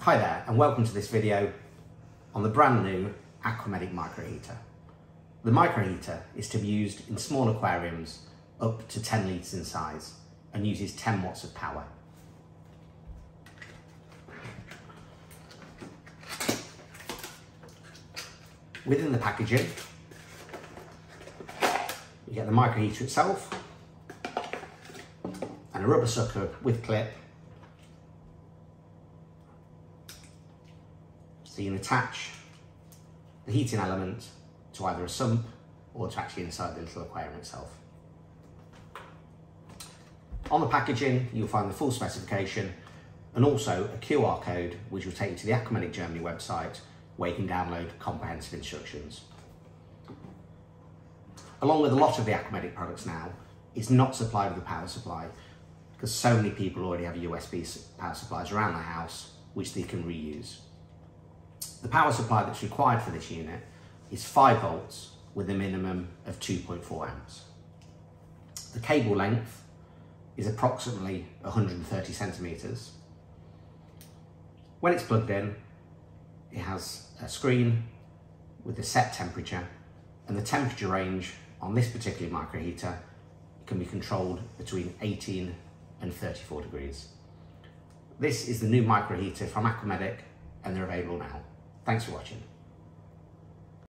Hi there and welcome to this video on the brand new Aqua microheater. The microheater is to be used in small aquariums up to 10 litres in size and uses 10 watts of power. Within the packaging you get the microheater itself and a rubber sucker with clip. So you can attach the heating element to either a sump or to actually inside the little aquarium itself. On the packaging you'll find the full specification and also a QR code which will take you to the Aqua Germany website where you can download comprehensive instructions. Along with a lot of the Aqua products now, it's not supplied with a power supply because so many people already have USB power supplies around the house which they can reuse. The power supply that's required for this unit is 5 volts with a minimum of 2.4 amps. The cable length is approximately 130 centimetres. When it's plugged in, it has a screen with a set temperature, and the temperature range on this particular microheater can be controlled between 18 and 34 degrees. This is the new microheater from Aqua and they're available now. Thanks for watching.